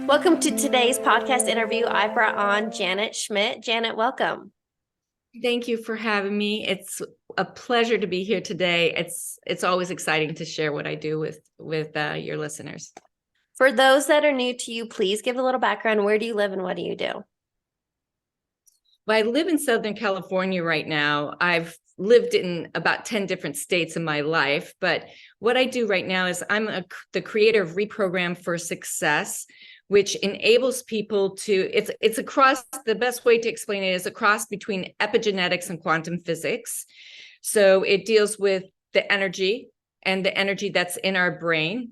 Welcome to today's podcast interview. I brought on Janet Schmidt. Janet, welcome. Thank you for having me. It's a pleasure to be here today. It's always exciting to share what I do with your listeners. For those that are new to you, please give a little background. Where do you live and what do you do? Well, I live in Southern California right now. I've lived in about 10 different states in my life, but what I do right now is the creator of Reprogram for Success, which enables people to, it's a cross, the best way to explain it is a cross between epigenetics and quantum physics. So it deals with the energy and the energy that's in our brain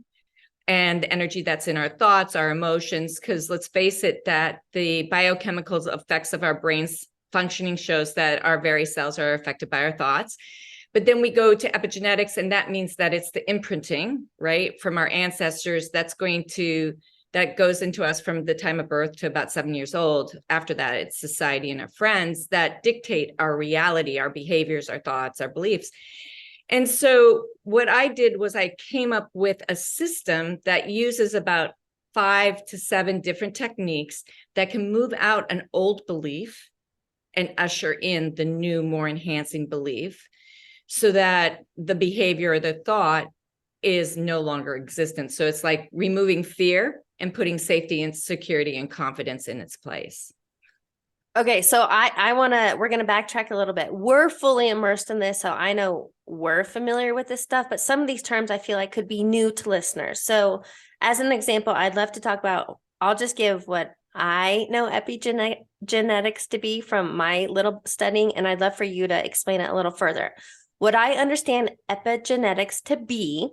and the energy that's in our thoughts, our emotions, because let's face it, that the biochemical effects of our brains functioning shows that our very cells are affected by our thoughts. But then we go to epigenetics, and that means that it's the imprinting, right, from our ancestors that goes into us from the time of birth to about 7 years old. After that, it's society and our friends that dictate our reality, our behaviors, our thoughts, our beliefs. And so what I did was I came up with a system that uses about 5 to 7 different techniques that can move out an old belief and usher in the new, more enhancing belief so that the behavior or the thought is no longer existent. So it's like removing fear and putting safety and security and confidence in its place. Okay, so we're going to backtrack a little bit. We're fully immersed in this, so I know we're familiar with this stuff, but some of these terms I feel like could be new to listeners. So as an example, I'd love to talk about, I'll just give what I know epigenetics to be from my little studying, and I'd love for you to explain it a little further. What I understand epigenetics to be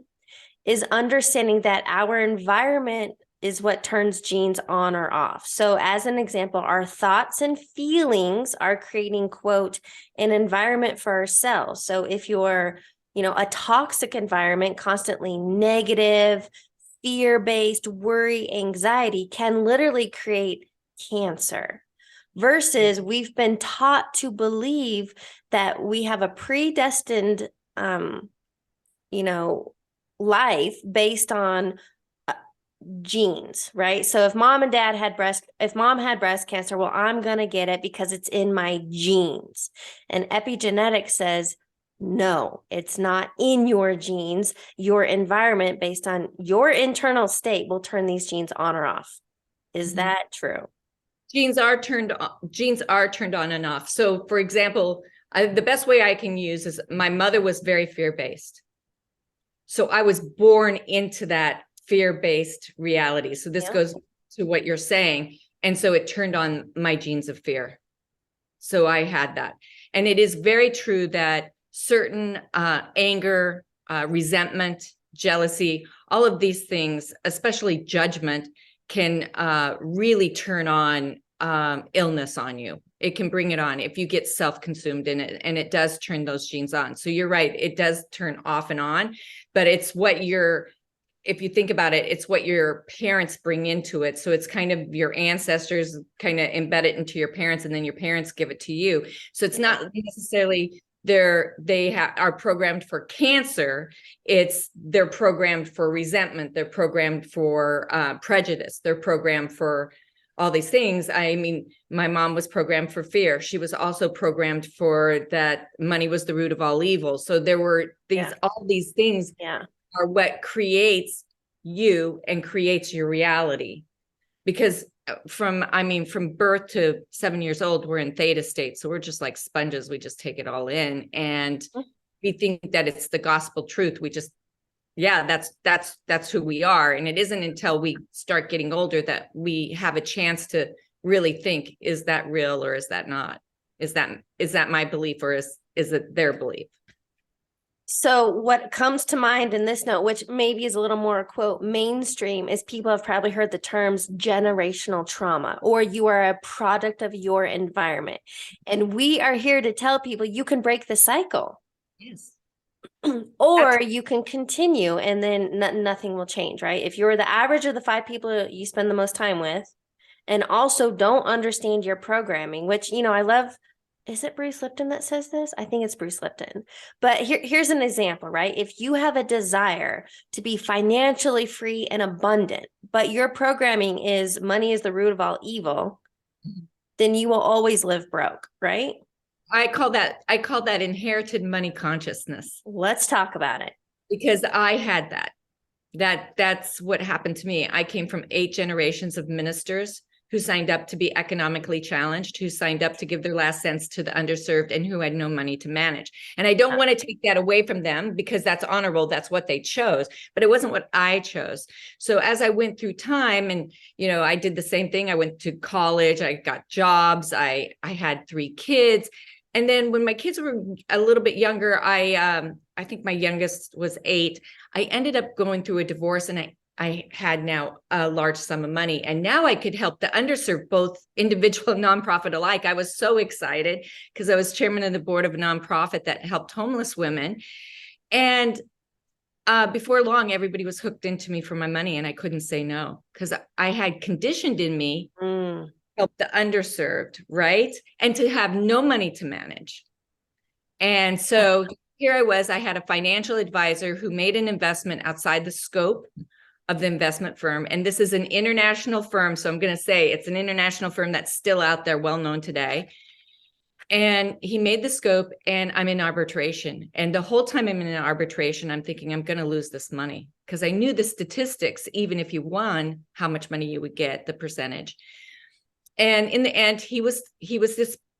is understanding that our environment is what turns genes on or off. So as an example, our thoughts and feelings are creating, quote, an environment for ourselves. So if you're, a toxic environment, constantly negative, fear-based, worry, anxiety can literally create cancer. Versus we've been taught to believe that we have a predestined, life based on genes, right? So if mom had breast cancer, well, I'm going to get it because it's in my genes. And epigenetics says, no, it's not in your genes. Your environment based on your internal state will turn these genes on or off. Is that true? Genes are turned on and off. So for example, the best way I can use is my mother was very fear-based. So I was born into that fear-based reality. So this goes to what you're saying. And so it turned on my genes of fear. So I had that. And it is very true that certain anger, resentment, jealousy, all of these things, especially judgment, can really turn on illness on you. It can bring it on if you get self-consumed in it, and it does turn those genes on. So you're right, it does turn off and on, but it's if you think about it, it's what your parents bring into it. So it's kind of your ancestors kind of embed it into your parents, and then your parents give it to you. So it's not necessarily are programmed for cancer. They're programmed for resentment. They're programmed for prejudice. They're programmed for all these things. I mean, my mom was programmed for fear. She was also programmed for that money was the root of all evil. So there were all these things are what creates you and creates your reality. Because from birth to 7 years old, we're in theta state. So we're just like sponges. We just take it all in. And we think that it's the gospel truth. We just, that's who we are. And it isn't until we start getting older that we have a chance to really think, is that real or is that not? Is that my belief, or is it their belief? So what comes to mind in this note, which maybe is a little more, quote, mainstream, is people have probably heard the terms generational trauma, or you are a product of your environment. And we are here to tell people you can break the cycle. Yes. Or you can continue and then nothing will change, right? If you're the average of the 5 people you spend the most time with, and also don't understand your programming, which, I love is it Bruce Lipton that says this? I think it's Bruce Lipton. But here's an example, right? If you have a desire to be financially free and abundant, but your programming is money is the root of all evil, then you will always live broke, right? I call that inherited money consciousness. Let's talk about it. Because I had that. That's what happened to me. I came from 8 generations of ministers who signed up to be economically challenged, who signed up to give their last cents to the underserved, and who had no money to manage. And I don't want to take that away from them, because that's honorable. That's what they chose, but it wasn't what I chose. So as I went through time, and, you know, I did the same thing. I went to college, I got jobs, I had 3 kids. And then when my kids were a little bit younger, I think my youngest was 8. I ended up going through a divorce, and I had now a large sum of money, and now I could help the underserved, both individual and nonprofit alike. I was so excited because I was chairman of the board of a nonprofit that helped homeless women. And before long, everybody was hooked into me for my money, and I couldn't say no, because I had conditioned in me help the underserved, right? And to have no money to manage. And so here I was, I had a financial advisor who made an investment outside the scope of the investment firm. And this is an international firm. So I'm going to say it's an international firm that's still out there, well known today. And he made the scope, and I'm in arbitration. And the whole time I'm in an arbitration, I'm thinking I'm going to lose this money, because I knew the statistics, even if you won, how much money you would get, the percentage. And in the end, he was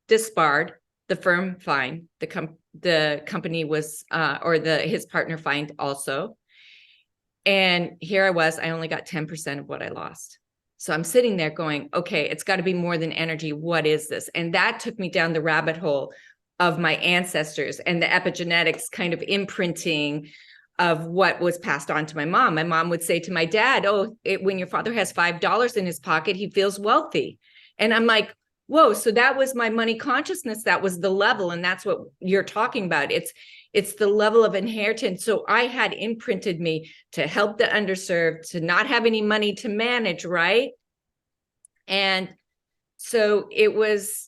disbarred, the firm fined, the company was, his partner fined also. And here I was, I only got 10% of what I lost. So I'm sitting there going, okay, it's got to be more than energy. What is this? And that took me down the rabbit hole of my ancestors and the epigenetics kind of imprinting of what was passed on to my mom. My mom would say to my dad, when your father has $5 in his pocket, he feels wealthy. And I'm like, whoa, so that was my money consciousness. That was the level. And that's what you're talking about. It's the level of inheritance. So I had imprinted me to help the underserved, to not have any money to manage, right? And so it was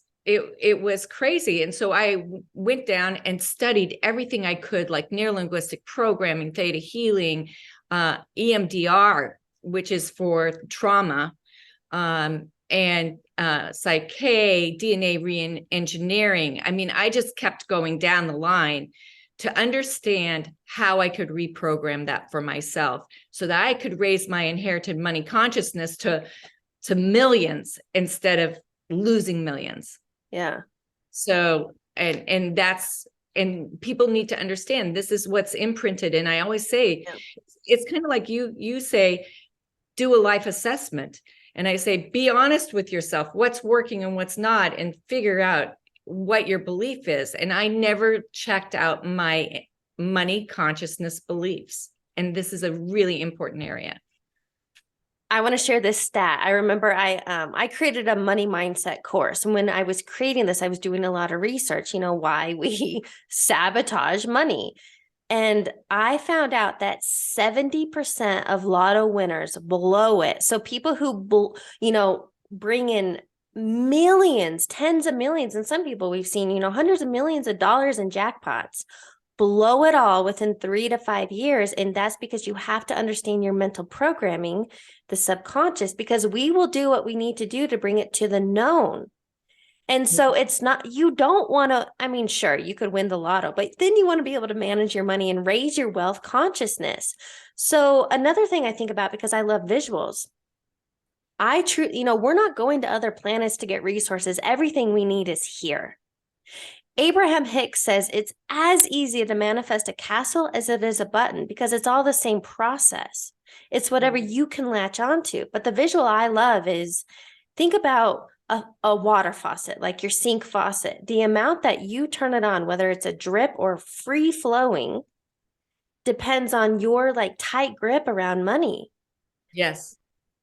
crazy. And so I went down and studied everything I could, like neurolinguistic programming, theta healing, EMDR, which is for trauma, and psyche, DNA re-engineering. I mean, I just kept going down the line to understand how I could reprogram that for myself, so that I could raise my inherited money consciousness to millions instead of losing millions. Yeah. So, and people need to understand this is what's imprinted. And I always say, it's kind of like you say, do a life assessment. And I say, be honest with yourself, what's working and what's not, and figure out what your belief is. And I never checked out my money consciousness beliefs. And this is a really important area. I want to share this stat. I remember I created a money mindset course. And when I was creating this, I was doing a lot of research, why we sabotage money. And I found out that 70% of lotto winners blow it. So people who, bring in millions, tens of millions, and some people we've seen, hundreds of millions of dollars in jackpots, blow it all within 3 to 5 years. And that's because you have to understand your mental programming, the subconscious, because we will do what we need to do to bring it to the known. And so it's not, you don't want to, sure, you could win the lotto, but then you want to be able to manage your money and raise your wealth consciousness. So another thing I think about, because I love visuals, we're not going to other planets to get resources. Everything we need is here. Abraham Hicks says it's as easy to manifest a castle as it is a button, because it's all the same process. It's whatever you can latch onto. But the visual I love is, think about a water faucet, like your sink faucet. The amount that you turn it on, whether it's a drip or free flowing, depends on your tight grip around money. Yes.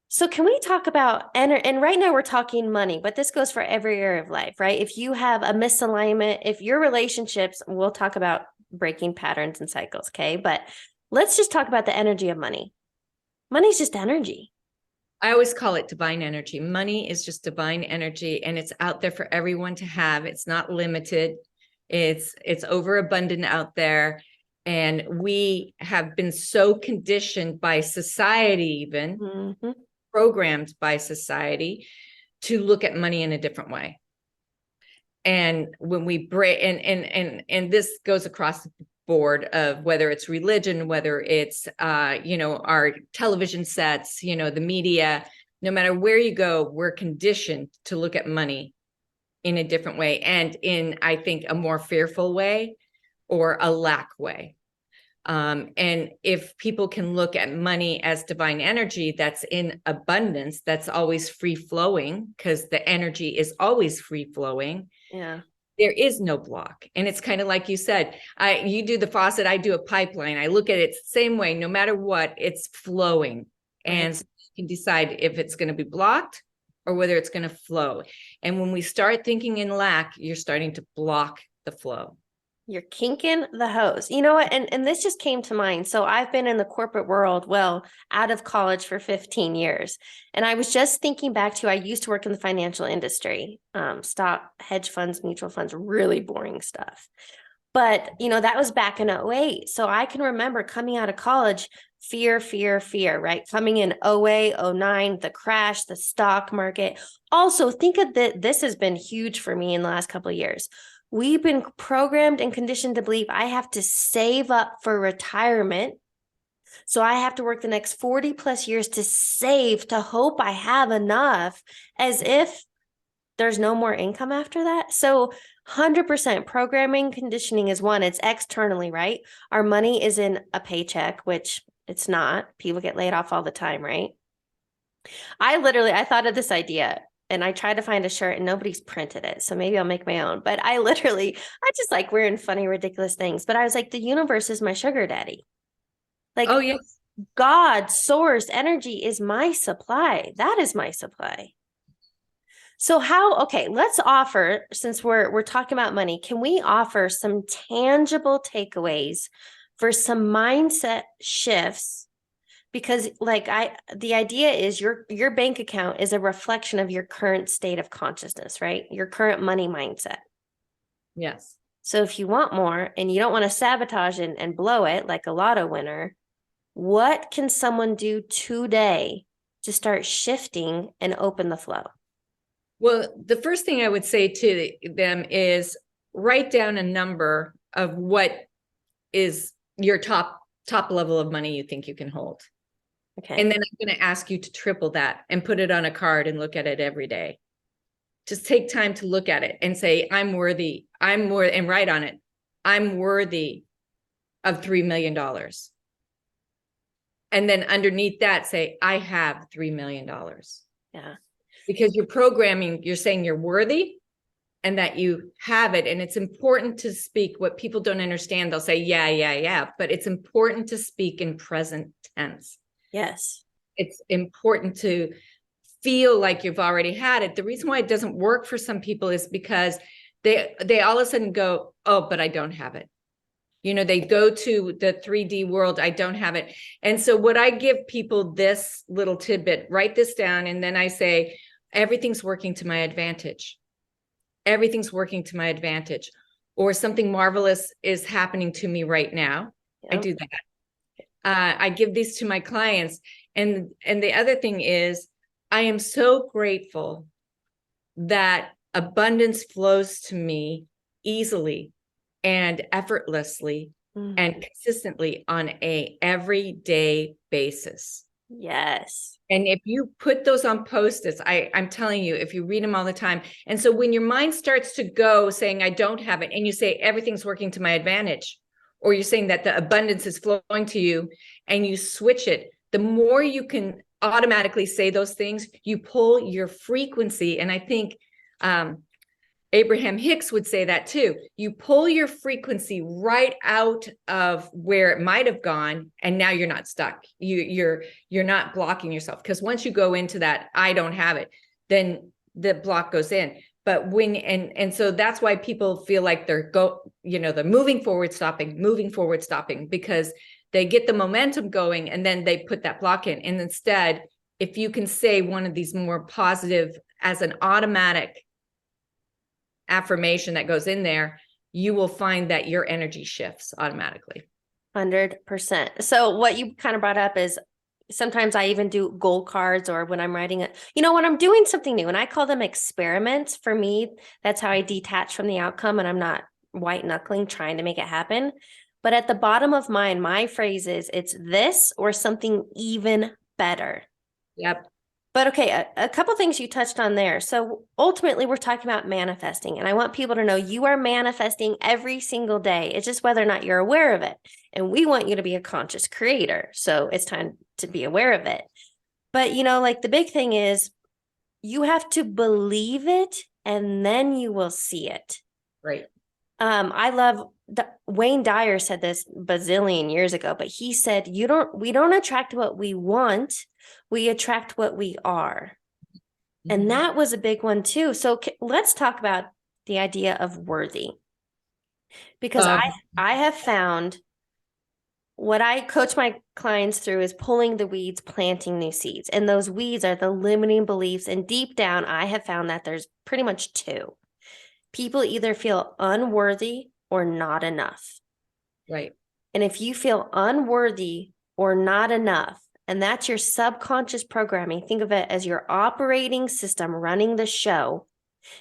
So can we talk about, and right now we're talking money, but this goes for every area of life, right? If you have a misalignment, if your relationships, we'll talk about breaking patterns and cycles, okay? But let's just talk about the energy of money. Money's just energy. I always call it divine energy. Money is just divine energy, and it's out there for everyone to have. It's not limited. It's overabundant out there. And we have been so conditioned by society, even programmed by society, to look at money in a different way. And when we break, and this goes across the board of whether it's religion, whether it's our television sets, the media, no matter where you go, we're conditioned to look at money in a different way, and in, I think, a more fearful way or a lack way. And if people can look at money as divine energy that's in abundance, that's always free flowing, because the energy is always free flowing. Yeah. There is no block. And it's kind of like you said, you do the faucet, I do a pipeline. I look at it the same way, no matter what, it's flowing. Right. And so you can decide if it's going to be blocked or whether it's going to flow. And when we start thinking in lack, you're starting to block the flow. You're kinking the hose. You know what? And this just came to mind. So I've been in the corporate world, well, out of college for 15 years. And I was just thinking back to, I used to work in the financial industry, stock, hedge funds, mutual funds, really boring stuff. But, that was back in 2008. So I can remember coming out of college, fear, right? Coming in 2008, 2009, the crash, the stock market. Also, think of that. This has been huge for me in the last couple of years. We've been programmed and conditioned to believe I have to save up for retirement. So I have to work the next 40 plus years to save, to hope I have enough, as if there's no more income after that. So 100% programming, conditioning is one. It's externally, right? Our money is in a paycheck, which it's not. People get laid off all the time, right? I thought of this idea. And I tried to find a shirt and nobody's printed it. So maybe I'll make my own. But I just like wearing funny, ridiculous things. But I was like, the universe is my sugar daddy. Like, oh, yes. God, source, energy is my supply. That is my supply. So let's offer, since we're talking about money, can we offer some tangible takeaways for some mindset shifts? Because the idea is your bank account is a reflection of your current state of consciousness, right? Your current money mindset. Yes. So if you want more and you don't want to sabotage and blow it like a lotto winner, what can someone do today to start shifting and open the flow? Well, the first thing I would say to them is write down a number of what is your top level of money you think you can hold. Okay. And then I'm going to ask you to triple that and put it on a card and look at it every day. Just take time to look at it and say, I'm worthy, and write on it, I'm worthy of $3 million. And then underneath that, say, I have $3 million. Yeah. Because you're programming, you're saying you're worthy and that you have it. And it's important to speak. What people don't understand, they'll say, yeah. But it's important to speak in present tense. Yes. It's important to feel like you've already had it. The reason why it doesn't work for some people is because they all of a sudden go, oh, but I don't have it. They go to the 3D world, I don't have it. And so what I give people this little tidbit, write this down. And then I say, everything's working to my advantage. Everything's working to my advantage. Or something marvelous is happening to me right now. Yep. I do that. I give these to my clients. And the other thing is, I am so grateful that abundance flows to me easily and effortlessly and consistently on a everyday basis. Yes. And if you put those on Post-its, I'm telling you, if you read them all the time. And so when your mind starts to go saying, I don't have it, and you say, everything's working to my advantage, or you're saying that the abundance is flowing to you, and you switch it, the more you can automatically say those things, you pull your frequency. And I think Abraham Hicks would say that too. You pull your frequency right out of where it might have gone, and now you're not stuck. You're not blocking yourself, because once you go into that, I don't have it, then the block goes in. But when, and so that's why people feel like they're moving forward, stopping, because they get the momentum going and then they put that block in. And instead, if you can say one of these more positive as an automatic affirmation that goes in there, you will find that your energy shifts automatically. 100%. So what you kind of brought up is sometimes I even do goal cards, or when I'm writing it, when I'm doing something new, and I call them experiments. For me, that's how I detach from the outcome, and I'm not white knuckling trying to make it happen. But at the bottom of mine, my phrase is, it's this or something even better. Yep. But okay, a couple things you touched on there. So ultimately, we're talking about manifesting, and I want people to know you are manifesting every single day. It's just whether or not you're aware of it. And we want you to be a conscious creator. So it's time to be aware of it. But, like the big thing is you have to believe it, and then you will see it. Right. I love Wayne Dyer said this bazillion years ago, but he said, we don't attract what we want, we attract what we are. Mm-hmm. And that was a big one too. So let's talk about the idea of worthy, because I have found what I coach my clients through is pulling the weeds, planting new seeds. And those weeds are the limiting beliefs. And deep down, I have found that there's pretty much two. People either feel unworthy or not enough. Right. And if you feel unworthy or not enough, and that's your subconscious programming, think of it as your operating system running the show.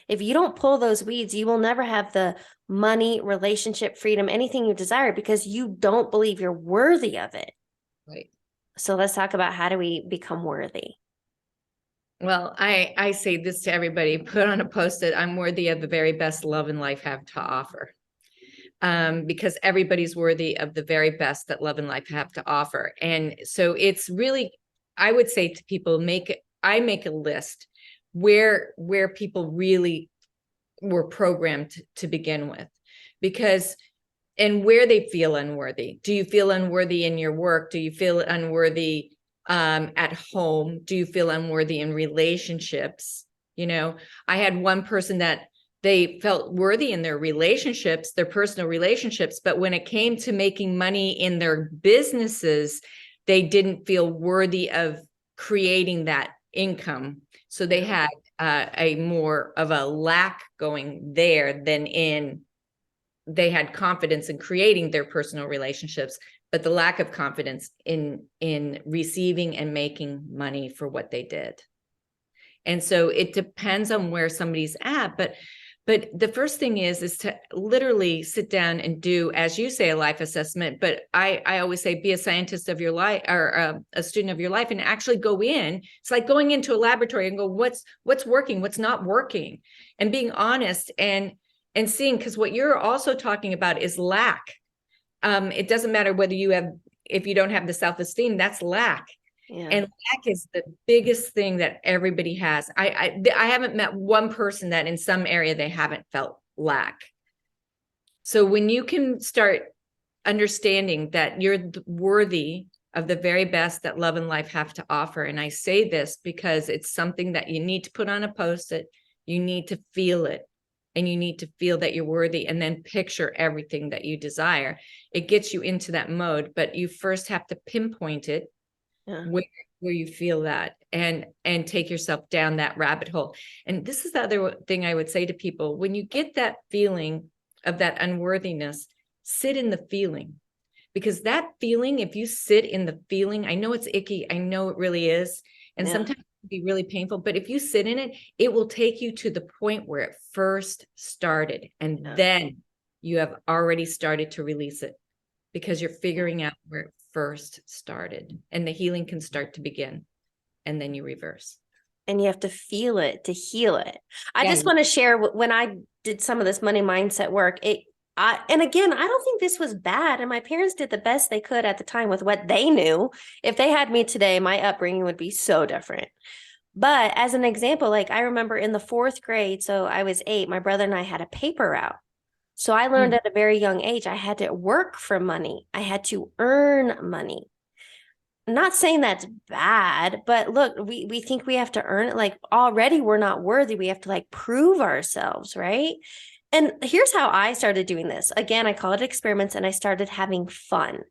If you don't pull those weeds, you will never have the money, relationship, freedom, anything you desire, because you don't believe you're worthy of it. Right. So let's talk about, how do we become worthy? Well, I say this to everybody: put on a post-it, I'm worthy of the very best love and life have to offer. Because everybody's worthy of the very best that love and life have to offer. And so it's really, I would say to people, I make a list where people really were programmed to begin with, and where they feel unworthy. Do you feel unworthy in your work? Do you feel unworthy at home? Do you feel unworthy in relationships? I had one person that they felt worthy in their relationships, their personal relationships, but when it came to making money in their businesses, they didn't feel worthy of creating that income. So they had a more of a lack going there than they had confidence in creating their personal relationships, but the lack of confidence in receiving and making money for what they did. And so it depends on where somebody's at, but the first thing is to literally sit down and do, as you say, a life assessment. But I always say, be a scientist of your life, or a student of your life, and actually go in. It's like going into a laboratory and go, what's working, what's not working, and being honest and seeing, because what you're also talking about is lack. It doesn't matter if you don't have the self-esteem, that's lack. Yeah. And lack is the biggest thing that everybody has. I haven't met one person that in some area they haven't felt lack. So when you can start understanding that you're worthy of the very best that love and life have to offer, and I say this because it's something that you need to put on a post-it, you need to feel it, and you need to feel that you're worthy, and then picture everything that you desire. It gets you into that mode, but you first have to pinpoint it. Yeah. Where you feel that, and take yourself down that rabbit hole. And this is the other thing I would say to people: when you get that feeling of that unworthiness, sit in the feeling, because that feeling, if you sit in the feeling, I know it's icky, I know it really is, and sometimes it can be really painful, but if you sit in it, it will take you to the point where it first started, and then you have already started to release it, because you're figuring out where it first started, and the healing can start to begin, and then you reverse. And you have to feel it to heal it. I just want to share, when I did some of this money mindset work, and again, I don't think this was bad. And my parents did the best they could at the time with what they knew. If they had me today, my upbringing would be so different. But as an example, like I remember in the 4th grade, so I was 8, my brother and I had a paper route. So I learned at a very young age, I had to work for money. I had to earn money. I'm not saying that's bad, but look, we think we have to earn it. Like already we're not worthy. We have to like prove ourselves, right? And here's how I started doing this. Again, I call it experiments, and I started having fun.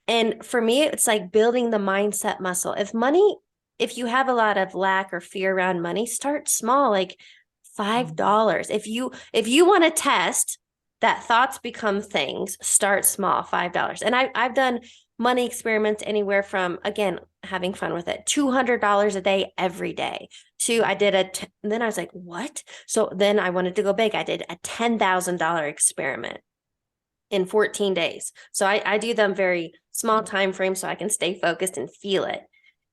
And for me, it's like building the mindset muscle. If money if you have a lot of lack or fear around money, start small, like $5. If you want to test that thoughts become things, start small, $5. And I've done money experiments anywhere from, again, having fun with it, $200 a day every day to then I was like, what? So then I wanted to go big. I did a $10,000 experiment in 14 days. So I do them very small time frames so I can stay focused and feel it.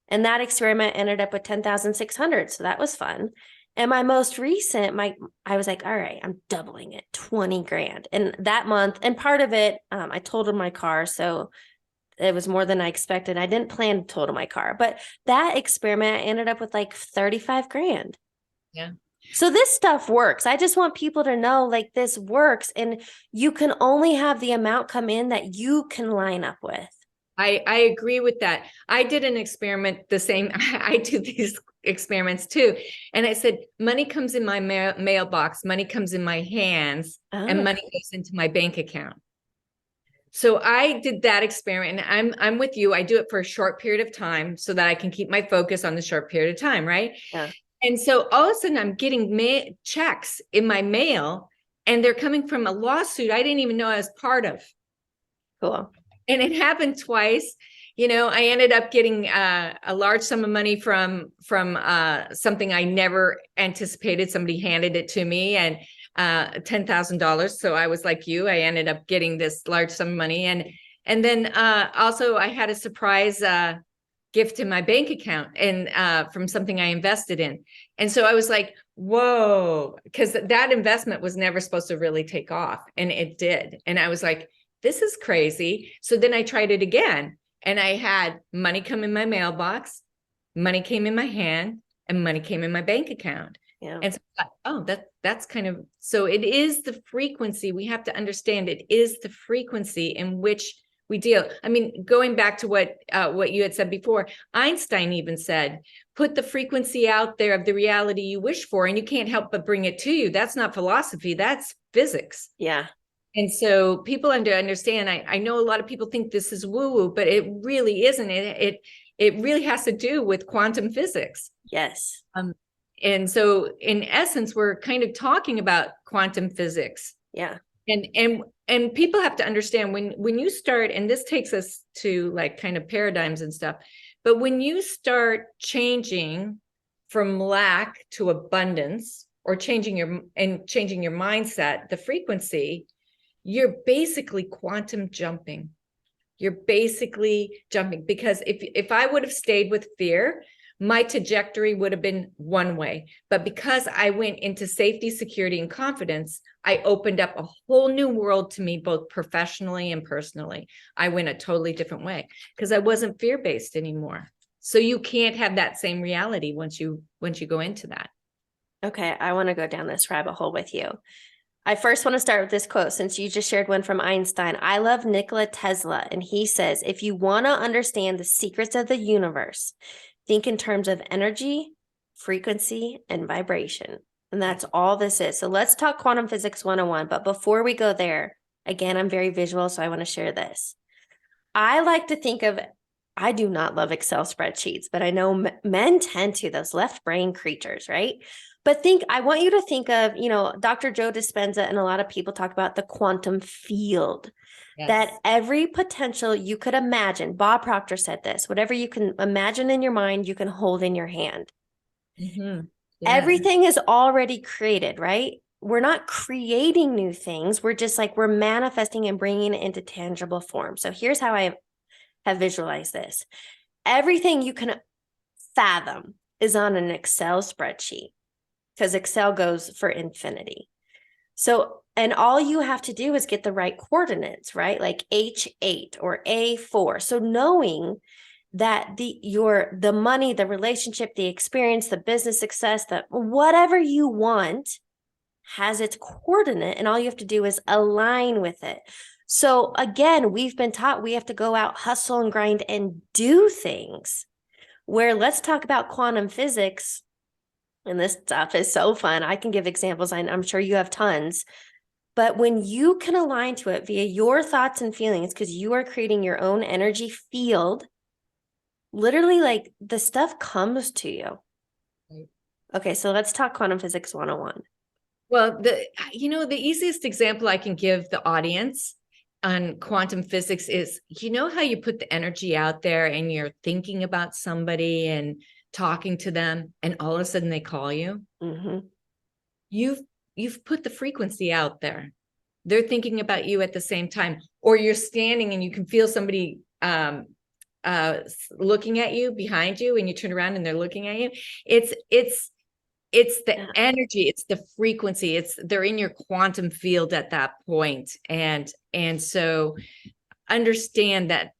And that experiment ended up with 10,600. So that was fun. And my most recent, I was like, all right, I'm doubling it, 20 grand. And that month, and part of it, I totaled my car. So it was more than I expected. I didn't plan to total my car, but that experiment, I ended up with like 35 grand. Yeah. So this stuff works. I just want people to know, like, this works, and you can only have the amount come in that you can line up with. I agree with that. I did an experiment the same. I do these experiments too. And I said, money comes in my mailbox, money comes in my hands, and money goes into my bank account. So I did that experiment, and I'm with you. I do it for a short period of time so that I can keep my focus on the short period of time, right? Yeah. And so all of a sudden I'm getting checks in my mail, and they're coming from a lawsuit I didn't even know I was part of. Cool. And it happened twice. You know, I ended up getting a large sum of money from something I never anticipated. Somebody handed it to me, and $10,000. So I was like you. I ended up getting this large sum of money, and then also I had a surprise gift in my bank account, and from something I invested in. And so I was like, whoa, because that investment was never supposed to really take off, and it did. And I was like, this is crazy. So then I tried it again, and I had money come in my mailbox, money came in my hand, and money came in my bank account. Yeah. And so I thought, oh, that's kind of, so it is the frequency. We have to understand it is the frequency in which we deal. I mean, going back to what you had said before, Einstein even said, put the frequency out there of the reality you wish for, and you can't help but bring it to you. That's not philosophy, that's physics. Yeah. And so people understand, I know a lot of people think this is woo-woo, but it really isn't. It really has to do with quantum physics. Yes. And so in essence, we're kind of talking about quantum physics. Yeah. And people have to understand when you start, and this takes us to like kind of paradigms and stuff, but when you start changing from lack to abundance, or changing your mindset, the frequency, you're basically quantum jumping. You're basically jumping, because if I would have stayed with fear, my trajectory would have been one way. But because I went into safety, security, and confidence, I opened up a whole new world to me, both professionally and personally. I went a totally different way because I wasn't fear-based anymore. So you can't have that same reality once you go into that. Okay, I want to go down this rabbit hole with you. I first want to start with this quote, since you just shared one from Einstein. I love Nikola Tesla, and he says, if you want to understand the secrets of the universe, think in terms of energy, frequency, and vibration. And that's all this is. So let's talk quantum physics 101. But before we go there, again, I'm very visual, so I want to share this. I like to think of, I do not love Excel spreadsheets, but I know men tend to, those left brain creatures, right? But I want you to think of, Dr. Joe Dispenza and a lot of people talk about the quantum field. Yes. That every potential you could imagine, Bob Proctor said this, whatever you can imagine in your mind, you can hold in your hand. Mm-hmm. Yes. Everything is already created, right? We're not creating new things. We're just we're manifesting and bringing it into tangible form. So here's how I have visualized this. Everything you can fathom is on an Excel spreadsheet, because Excel goes for infinity. So, and all you have to do is get the right coordinates, right? Like H8 or A4. So knowing that the money, the relationship, the experience, the business success, that whatever you want has its coordinate, and all you have to do is align with it. So again, we've been taught we have to go out, hustle and grind and do things. Where let's talk about quantum physics. And this stuff is so fun. I can give examples. I'm sure you have tons. But when you can align to it via your thoughts and feelings, because you are creating your own energy field, literally like the stuff comes to you. Right. Okay, so let's talk quantum physics 101. Well, the easiest example I can give the audience on quantum physics is, how you put the energy out there and you're thinking about somebody and talking to them, and all of a sudden they call you. Mm-hmm. You've put the frequency out there. They're thinking about you at the same time, or you're standing and you can feel somebody looking at you behind you, and you turn around and they're looking at you. It's the energy, it's the frequency, they're in your quantum field at that point. And so understand that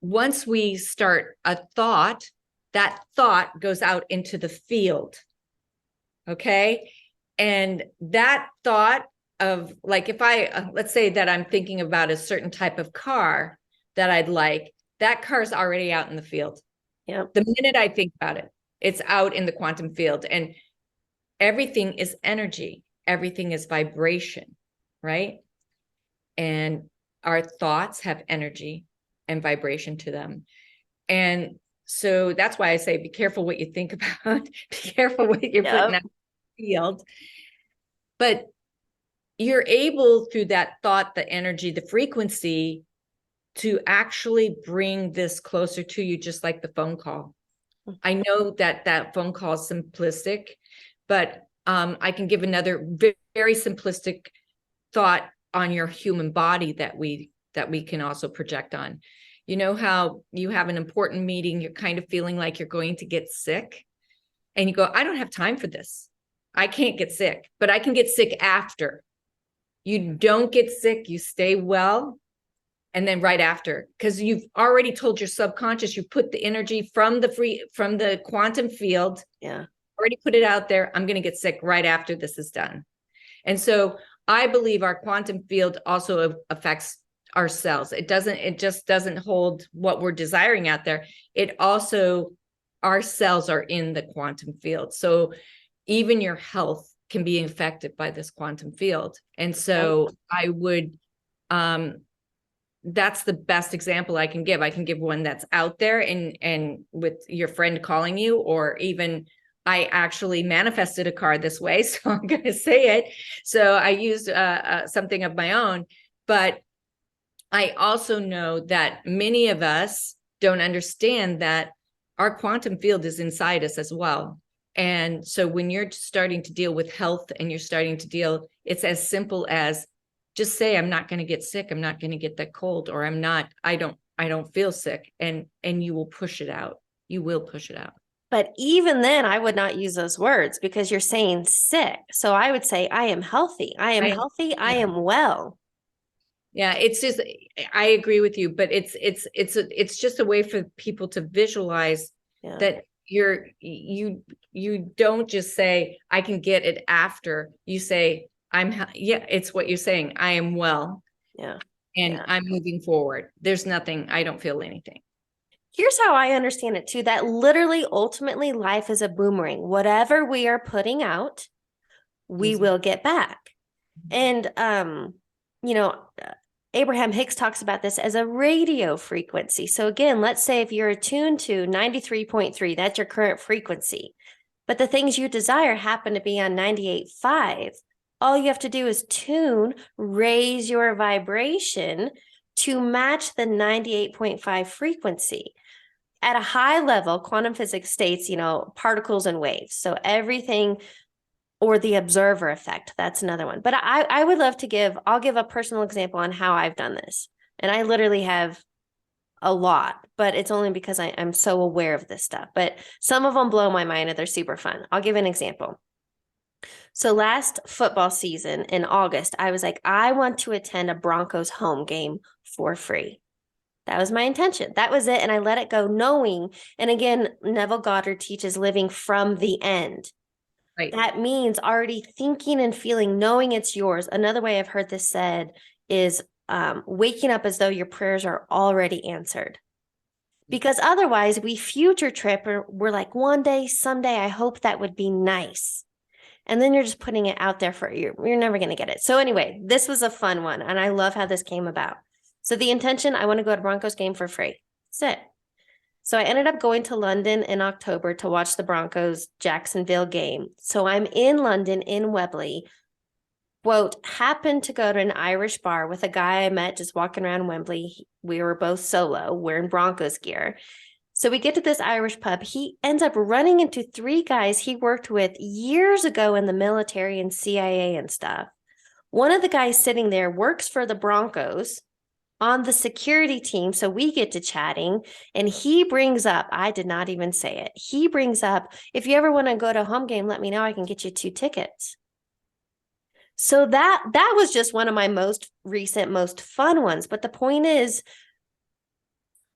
once we start a thought, that thought goes out into the field. Okay. And that thought of, like, if I, let's say that I'm thinking about a certain type of car that I'd like, that car's already out in the field. Yeah. The minute I think about it, it's out in the quantum field. And everything is energy. Everything is vibration, right? And our thoughts have energy and vibration to them. And so that's why I say, be careful what you think about, be careful what you're putting out in the field. But you're able, through that thought, the energy, the frequency, to actually bring this closer to you, just like the phone call. I know that phone call is simplistic, but I can give another very simplistic thought on your human body that we can also project on. You know how you have an important meeting, you're kind of feeling like you're going to get sick, and you go, I don't have time for this. I can't get sick, but I can get sick after. You don't get sick, you stay well, and then right after, because you've already told your subconscious, you put the energy from the quantum field, already put it out there, I'm going to get sick right after this is done. And so I believe our quantum field also affects our cells. It just doesn't hold what we're desiring out there. It also, our cells are in the quantum field. So even your health can be affected by this quantum field. And so I would, that's the best example I can give. I can give one that's out there and with your friend calling you, or even I actually manifested a car this way, so I'm going to say it. So I used something of my own, but I also know that many of us don't understand that our quantum field is inside us as well. And so when you're starting to deal with health and you're starting to deal, it's as simple as just say, I'm not going to get sick. I'm not going to get that cold, or I don't feel sick. And you will push it out. You will push it out. But even then, I would not use those words, because you're saying sick. So I would say, I am healthy. I am healthy. I am well. Yeah, it's just, I agree with you, but it's just a way for people to visualize that you don't just say, I can get it after. You say, it's what you're saying. I am well. Yeah. And I'm moving forward. There's nothing, I don't feel anything. Here's how I understand it too, that literally, ultimately, life is a boomerang. Whatever we are putting out, we will get back. And, Abraham Hicks talks about this as a radio frequency. So again, let's say if you're attuned to 93.3, that's your current frequency, but the things you desire happen to be on 98.5. All you have to do is raise your vibration to match the 98.5 frequency. At a high level, quantum physics states, particles and waves. So everything, or the observer effect, that's another one. But I would love to I'll give a personal example on how I've done this. And I literally have a lot, but it's only because I'm so aware of this stuff. But some of them blow my mind and they're super fun. I'll give an example. So last football season in August, I was like, I want to attend a Broncos home game for free. That was my intention. That was it. And I let it go, knowing, and again, Neville Goddard teaches living from the end. Right. That means already thinking and feeling, knowing it's yours. Another way I've heard this said is waking up as though your prayers are already answered. Because otherwise we future trip, or we're like, one day, someday, I hope that would be nice. And then you're just putting it out there you're never going to get it. So anyway, this was a fun one. And I love how this came about. So the intention, I want to go to Broncos game for free. That's it. So I ended up going to London in October to watch the Broncos Jacksonville game. So I'm in London in Wembley. Quote, happened to go to an Irish bar with a guy I met just walking around Wembley. We were both solo, wearing Broncos gear. So we get to this Irish pub. He ends up running into 3 guys he worked with years ago in the military and CIA and stuff. One of the guys sitting there works for the Broncos on the security team. So we get to chatting, and he brings up, I did not even say it. He brings up, if you ever want to go to a home game, let me know. I can get you 2 tickets. So that was just one of my most recent, most fun ones. But the point is,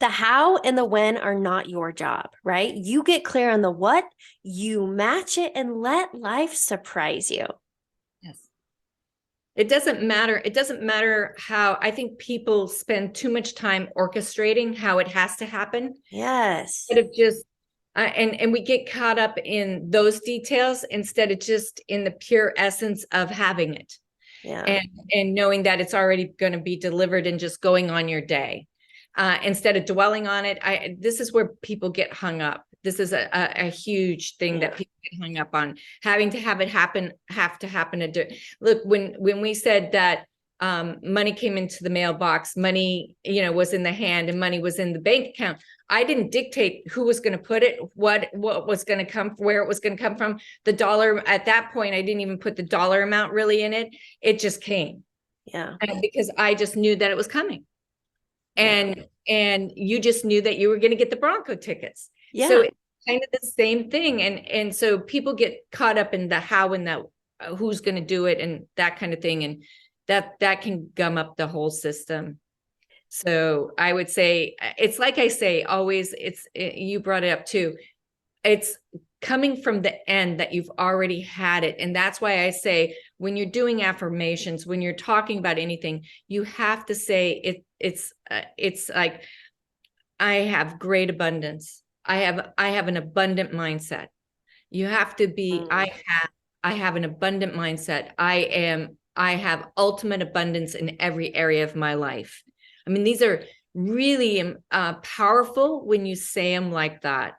the how and the when are not your job, right? You get clear on the what, you match it, and let life surprise you. Yes. It doesn't matter. It doesn't matter how. I think people spend too much time orchestrating how it has to happen. Yes. Instead of just, and we get caught up in those details instead of just in the pure essence of having it. Yeah. And knowing that it's already going to be delivered and just going on your day. Instead of dwelling on it, this is where people get hung up. This is a huge thing that people get hung up on, having to have it happen, Look, when we said that money came into the mailbox, money, was in the hand and money was in the bank account, I didn't dictate who was going to put it, what was going to come, where it was going to come from. The dollar at that point, I didn't even put the dollar amount really in it. It just came. Yeah. Because I just knew that it was coming. And you just knew that you were going to get the Bronco tickets. Yeah. So it's kind of the same thing. And so people get caught up in the how and the who's going to do it and that kind of thing. And that can gum up the whole system. So I would say, it's like I say, always, you brought it up too. It's coming from the end that you've already had it. And that's why I say, when you're doing affirmations, when you're talking about anything, you have to say it's like, I have great abundance. I have an abundant mindset. You have to be, I have an abundant mindset. I have ultimate abundance in every area of my life. I mean, these are really powerful when you say them like that,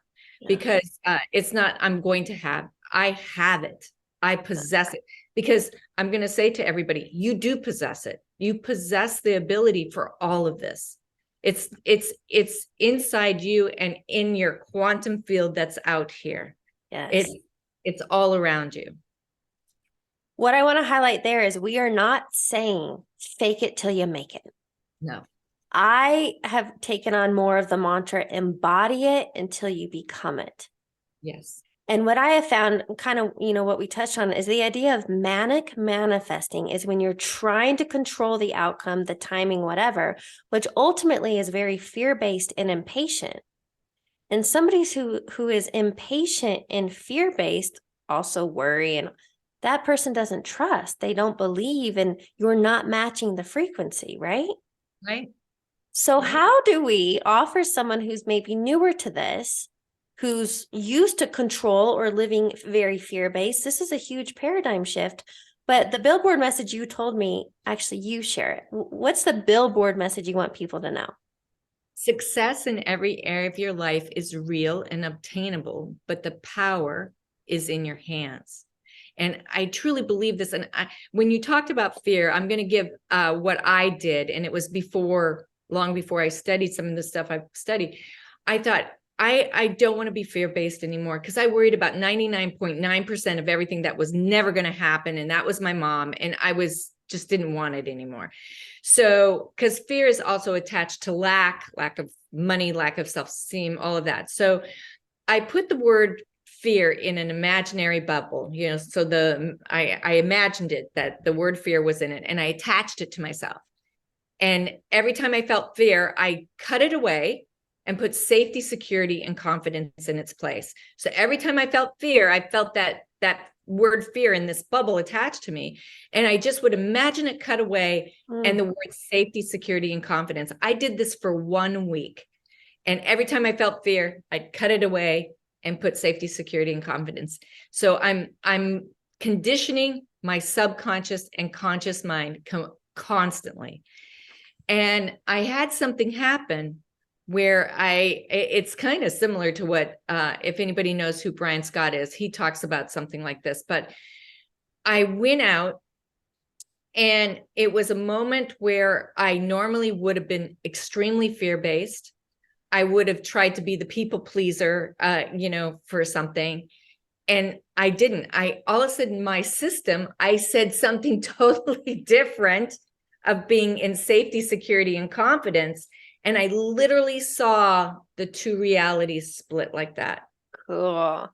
because it's not, I'm going to have, I have it. I possess it. Because I'm going to say to everybody, you do possess it. You possess the ability for all of this. It's inside you and in your quantum field that's out here. Yes. It's all around you. What I want to highlight there is, we are not saying fake it till you make it. No. I have taken on more of the mantra, embody it until you become it. Yes. And what I have found, kind of, what we touched on, is the idea of manic manifesting is when you're trying to control the outcome, the timing, whatever, which ultimately is very fear-based and impatient. And somebody who is impatient and fear-based also worry, and that person doesn't trust. They don't believe, and you're not matching the frequency, right? Right. So how do we offer someone who's maybe newer to this, who's used to control or living very fear-based? This is a huge paradigm shift. But the billboard message you told me, actually, you share it. What's the billboard message you want people to know? Success in every area of your life is real and obtainable, but the power is in your hands. And I truly believe this. And when you talked about fear, I'm going to give what I did. And it was long before I studied some of the stuff I've studied. I thought, I don't want to be fear-based anymore, because I worried about 99.9% of everything that was never going to happen. And that was my mom. And I just didn't want it anymore. So, because fear is also attached to lack of money, lack of self-esteem, all of that. So I put the word fear in an imaginary bubble, so I imagined it, that the word fear was in it, and I attached it to myself. And every time I felt fear, I cut it away and put safety, security, and confidence in its place. So every time I felt fear, I felt that word fear in this bubble attached to me. And I just would imagine it cut away and the word safety, security, and confidence. I did this for 1 week. And every time I felt fear, I'd cut it away and put safety, security, and confidence. So I'm conditioning my subconscious and conscious mind constantly. And I had something happen where it's kind of similar to what, if anybody knows who Brian Scott is, he talks about something like this, but I went out and it was a moment where I normally would have been extremely fear-based. I would have tried to be the people pleaser, for something. And I didn't. All of a sudden, my system, I said something totally different of being in safety, security, and confidence. And I literally saw the two realities split like that. Cool.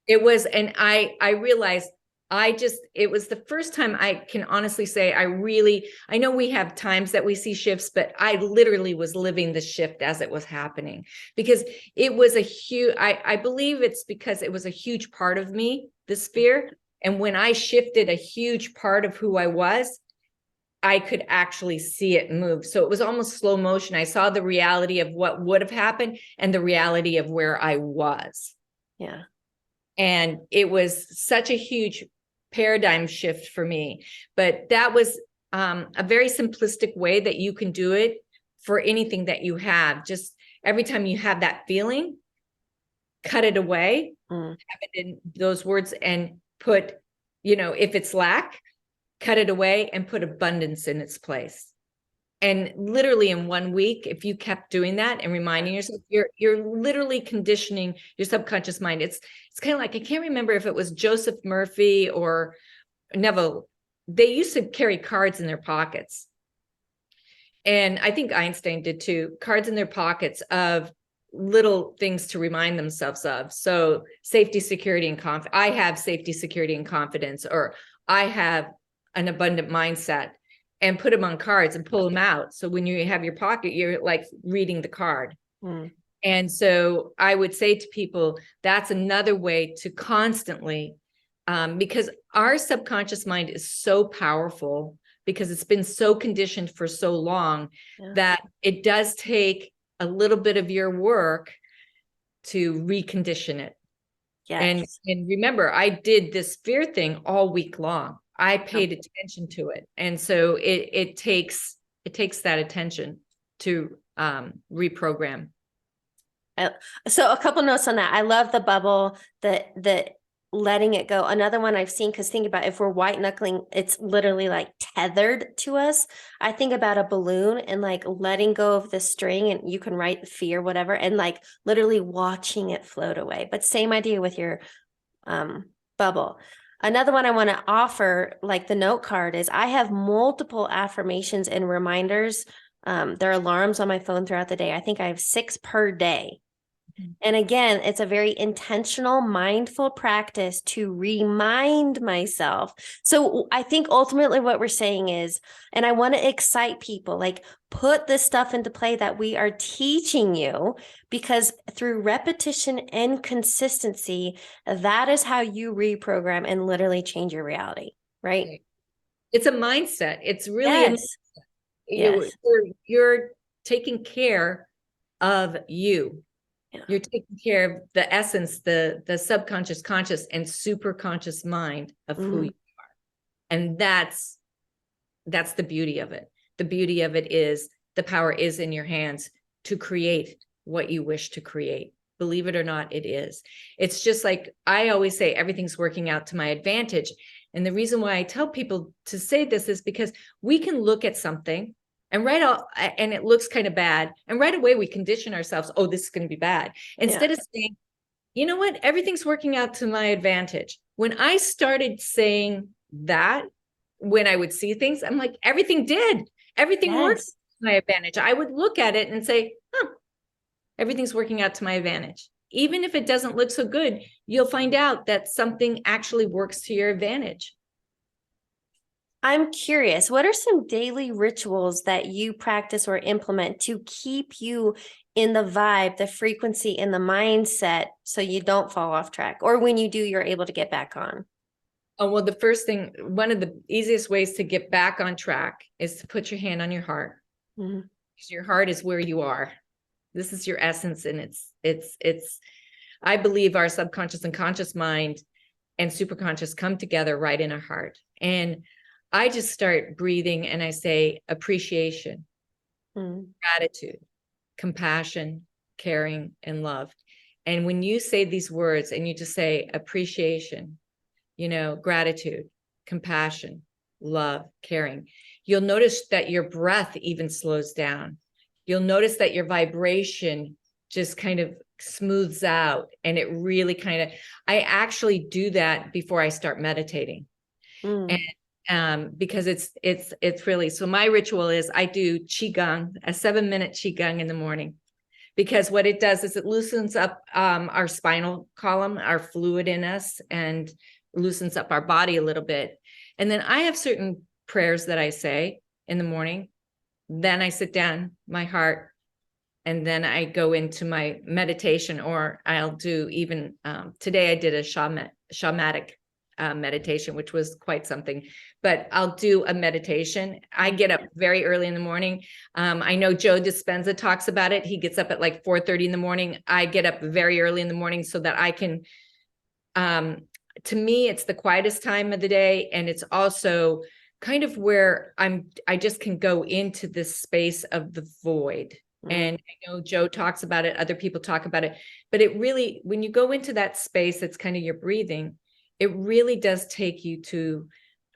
It was, and I realized it was the first time I can honestly say I know we have times that we see shifts, but I literally was living the shift as it was happening, because it was a huge, I believe it's because it was a huge part of me, this fear. And when I shifted a huge part of who I was, I could actually see it move. So it was almost slow motion. I saw the reality of what would have happened and the reality of where I was. Yeah. And it was such a huge paradigm shift for me. But that was a very simplistic way that you can do it for anything that you have. Just every time you have that feeling, cut it away, have it in those words, and put, if it's lack, cut it away and put abundance in its place. And literally in 1 week, if you kept doing that and reminding yourself, you're literally conditioning your subconscious mind. It's kind of like, I can't remember if it was Joseph Murphy or Neville. They used to carry cards in their pockets. And I think Einstein did too, cards in their pockets of little things to remind themselves of. So safety, security, and confidence. I have safety, security, and confidence, or I have an abundant mindset. And put them on cards and pull them out. So when you have your pocket, you're like reading the card. And so I would say to people, that's another way to constantly, because our subconscious mind is so powerful, because it's been so conditioned for so long, that it does take a little bit of your work to recondition it. Yes. And remember, I did this fear thing all week long. I paid attention to it. And so it takes that attention to reprogram. So a couple notes on that. I love the bubble, the letting it go. Another one I've seen, because think about, if we're white knuckling, it's literally like tethered to us. I think about a balloon and like letting go of the string, and you can write fear, whatever, and like literally watching it float away. But same idea with your bubble. Another one I want to offer, like the note card, is I have multiple affirmations and reminders. There are alarms on my phone throughout the day. I think I have 6 per day. And again, it's a very intentional, mindful practice to remind myself. So I think ultimately what we're saying is, and I want to excite people, like put this stuff into play that we are teaching you, because through repetition and consistency, that is how you reprogram and literally change your reality, right? It's a mindset. It's really, yes. You're taking care of you. Yeah. You're taking care of the essence, the subconscious, conscious, and super conscious mind of who you are. And that's the beauty of it. The beauty of it is the power is in your hands to create what you wish to create. Believe it or not, it is. It's just like I always say, everything's working out to my advantage. And the reason why I tell people to say this is because we can look at something and and it looks kind of bad. And right away we condition ourselves, oh, this is going to be bad. Instead of saying, you know what, everything's working out to my advantage. When I started saying that, when I would see things, I'm like, everything works to my advantage. I would look at it and say, oh, everything's working out to my advantage. Even if it doesn't look so good, you'll find out that something actually works to your advantage. I'm curious, what are some daily rituals that you practice or implement to keep you in the vibe, the frequency, and the mindset so you don't fall off track? Or when you do, you're able to get back on? Oh, well, the first thing, one of the easiest ways to get back on track is to put your hand on your heart. Because your heart is where you are. This is your essence. And I believe our subconscious and conscious mind and superconscious come together right in our heart. And I just start breathing and I say appreciation, gratitude, compassion, caring, and love. And when you say these words and you just say appreciation, gratitude, compassion, love, caring, you'll notice that your breath even slows down. You'll notice that your vibration just kind of smooths out, and it really I actually do that before I start meditating. And because it's really, so my ritual is I do Qigong, a 7-minute Qigong in the morning, because what it does is it loosens up our spinal column, our fluid in us, and loosens up our body a little bit. And then I have certain prayers that I say in the morning. Then I sit down, my heart, and then I go into my meditation, or I'll do even, today I did a shamanic meditation, which was quite something, but I'll do a meditation. I get up very early in the morning. I know Joe Dispenza talks about it. He gets up at like 4:30 in the morning. I get up very early in the morning so that I can, to me, it's the quietest time of the day. And it's also kind of where I just can go into this space of the void. And I know Joe talks about it, other people talk about it, but it really, when you go into that space, it's kind of your breathing, it really does take you to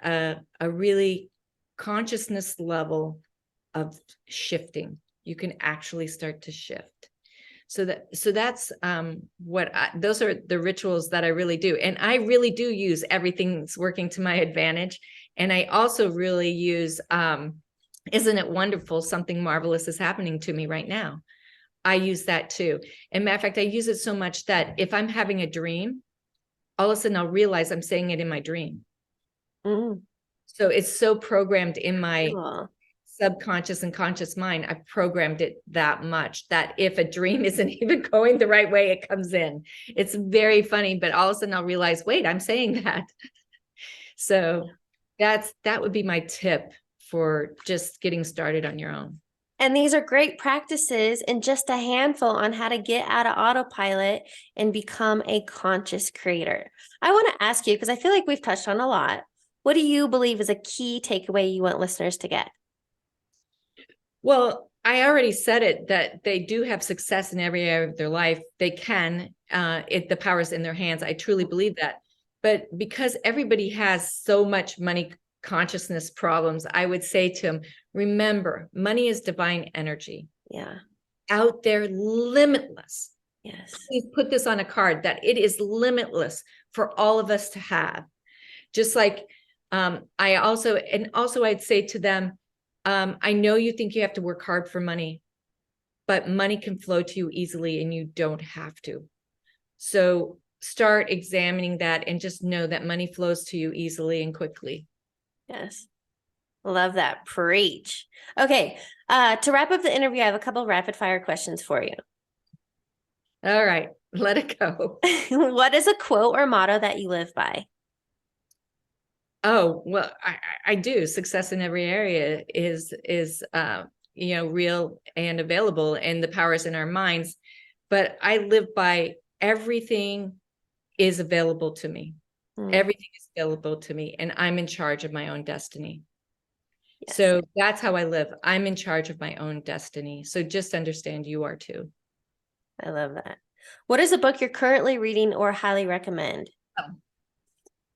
a really consciousness level of shifting. You can actually start to shift. So that's those are the rituals that I really do. And I really do use everything that's working to my advantage. And I also really use, isn't it wonderful? Something marvelous is happening to me right now. I use that too. And matter of fact, I use it so much that if I'm having a dream, all of a sudden I'll realize I'm saying it in my dream. So it's so programmed in my subconscious and conscious mind. I've programmed it that much that if a dream isn't even going the right way, it comes in. It's very funny, but all of a sudden I'll realize, wait, I'm saying that. So that would be my tip for just getting started on your own. And these are great practices and just a handful on how to get out of autopilot and become a conscious creator. I want to ask you, because I feel like we've touched on a lot, what do you believe is a key takeaway you want listeners to get? Well, I already said it, that they do have success in every area of their life. They can, the power is in their hands. I truly believe that. But because everybody has so much money consciousness problems, I would say to them, remember, money is divine energy. Yeah. Out there, limitless. Yes. Please put this on a card, that it is limitless for all of us to have. Just like I'd say to them, I know you think you have to work hard for money, but money can flow to you easily and you don't have to. So start examining that and just know that money flows to you easily and quickly. Yes. Love that. Preach. Okay. To wrap up the interview, I have a couple of rapid fire questions for you. All right. Let it go. What is a quote or motto that you live by? Oh, well, I do. Success in every area is real and available, and the power is in our minds. But I live by everything is available to me. Everything is available to me, and I'm in charge of my own destiny. Yes. So that's how I live. I'm in charge of my own destiny. So just understand you are too. I love that. What is a book you're currently reading or highly recommend?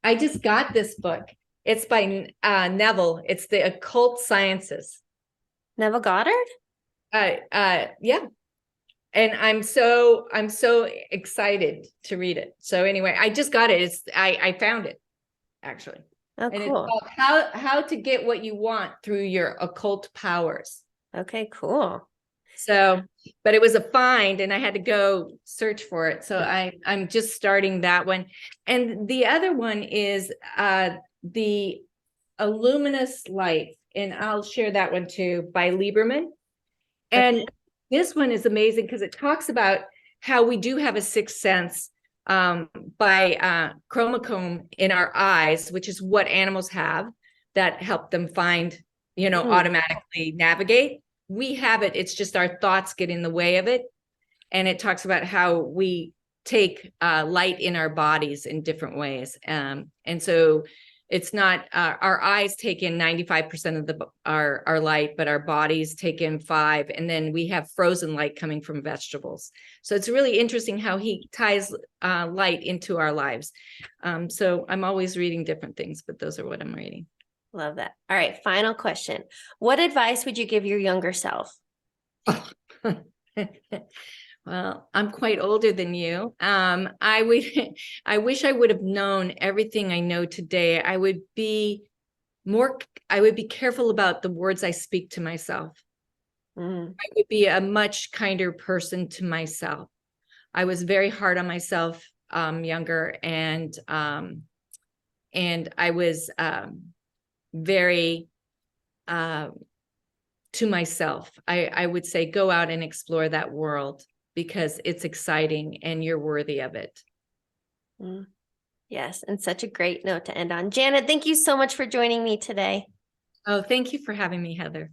I just got this book. It's by Neville. It's The Occult Sciences. Neville Goddard? Yeah. And I'm so excited to read it. So anyway, I just got it. I found it actually. Oh, and cool. It's called how to get what you want through your occult powers. Okay, cool. So, but it was a find and I had to go search for it. So I'm just starting that one. And the other one is The Illuminous Light. And I'll share that one too, by Lieberman. And this one is amazing because it talks about how we do have a sixth sense by chromosome in our eyes, which is what animals have that help them find, automatically navigate. We have it. It's just our thoughts get in the way of it. And it talks about how we take light in our bodies in different ways. And so It's not our eyes take in 95% of our light, but our bodies take in 5%. And then we have frozen light coming from vegetables. So it's really interesting how he ties light into our lives. So I'm always reading different things, but those are what I'm reading. Love that. All right. Final question. What advice would you give your younger self? Well, I'm quite older than you. I wish I would have known everything I know today. I would be careful about the words I speak to myself. I would be a much kinder person to myself. I was very hard on myself younger, and I was very to myself. I would say, go out and explore that world, because it's exciting and you're worthy of it. Yes, and such a great note to end on. Janet, thank you so much for joining me today. Oh, thank you for having me, Heather.